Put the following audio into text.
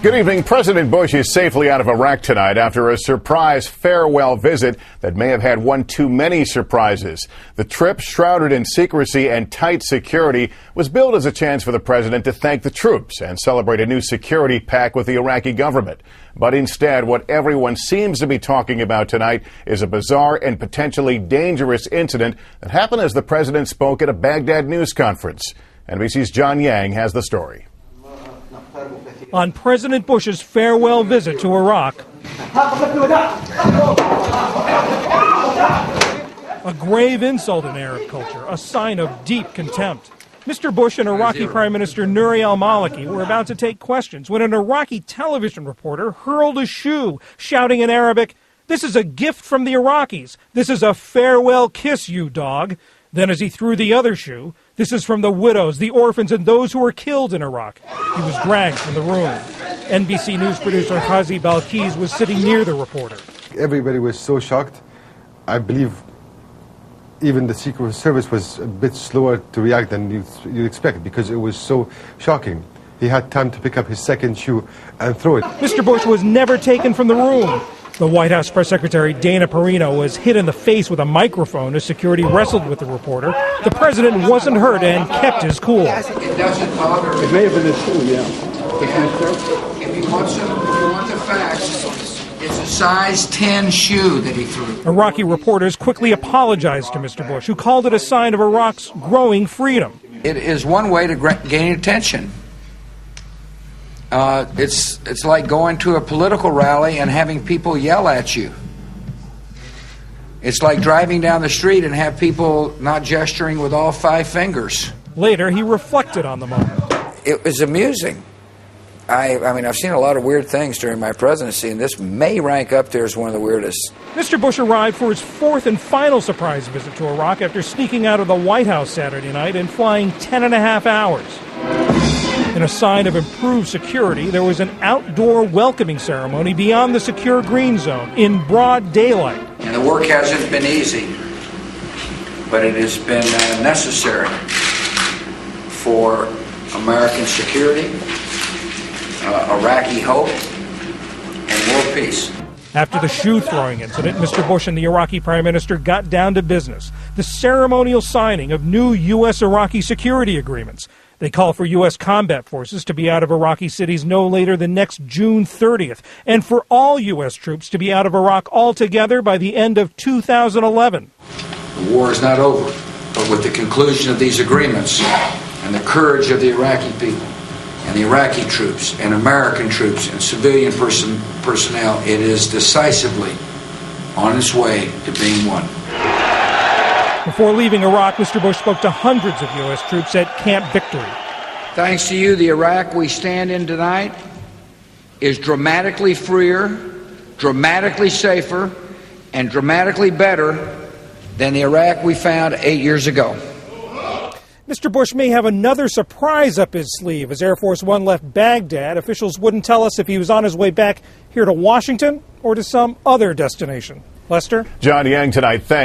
Good evening. President Bush is safely out of Iraq tonight after a surprise farewell visit that may have had one too many surprises. The trip, shrouded in secrecy and tight security, was billed as a chance for the president to thank the troops and celebrate a new security pact with the Iraqi government. But instead, what everyone seems to be talking about tonight is a bizarre and potentially dangerous incident that happened as the president spoke at a Baghdad news conference. NBC's John Yang has the story. On President Bush's farewell visit to Iraq, a grave insult in Arab culture, a sign of deep contempt. Mr. Bush and Iraqi Prime Minister Nouri al-Maliki were about to take questions when an Iraqi television reporter hurled a shoe, shouting in Arabic, "This is a gift from the Iraqis. This is a farewell kiss, you dog." Then as he threw the other shoe, "This is from the widows, the orphans, and those who were killed in Iraq." He was dragged from the room. NBC News producer Khazi Balkis was sitting near the reporter. Everybody was so shocked. I believe even the Secret Service was a bit slower to react than you'd expect because it was so shocking. He had time to pick up his second shoe and throw it. Mr. Bush was never taken from the room. The White House press secretary Dana Perino was hit in the face with a microphone as security wrestled with the reporter. The president wasn't hurt and kept his cool. It doesn't bother me. It may have been a shoe, yeah. If you want the facts, it's a size 10 shoe that he threw. Iraqi reporters quickly apologized to Mr. Bush, who called it a sign of Iraq's growing freedom. It is one way to gain attention. It's like going to a political rally and having people yell at you. It's like driving down the street and have people not gesturing with all 5 fingers. Later, he reflected on the moment. It was amusing. I mean, I've seen a lot of weird things during my presidency, and this may rank up there as one of the weirdest. Mr. Bush arrived for his 4th and final surprise visit to Iraq after sneaking out of the White House Saturday night and flying 10.5 hours. In a sign of improved security, there was an outdoor welcoming ceremony beyond the secure green zone in broad daylight. And the work hasn't been easy, but it has been necessary for American security, Iraqi hope, and world peace. After the shoe-throwing incident, Mr. Bush and the Iraqi Prime Minister got down to business, the ceremonial signing of new U.S.-Iraqi security agreements. They call for U.S. combat forces to be out of Iraqi cities no later than next June 30th, and for all U.S. troops to be out of Iraq altogether by the end of 2011. The war is not over, but with the conclusion of these agreements and the courage of the Iraqi people and the Iraqi troops and American troops and civilian personnel, it is decisively on its way to being won. Before leaving Iraq, Mr. Bush spoke to hundreds of U.S. troops at Camp Victory. Thanks to you, the Iraq we stand in tonight is dramatically freer, dramatically safer, and dramatically better than the Iraq we found 8 years ago. Mr. Bush may have another surprise up his sleeve. As Air Force One left Baghdad, officials wouldn't tell us if he was on his way back here to Washington or to some other destination. Lester? John Yang tonight, thanks.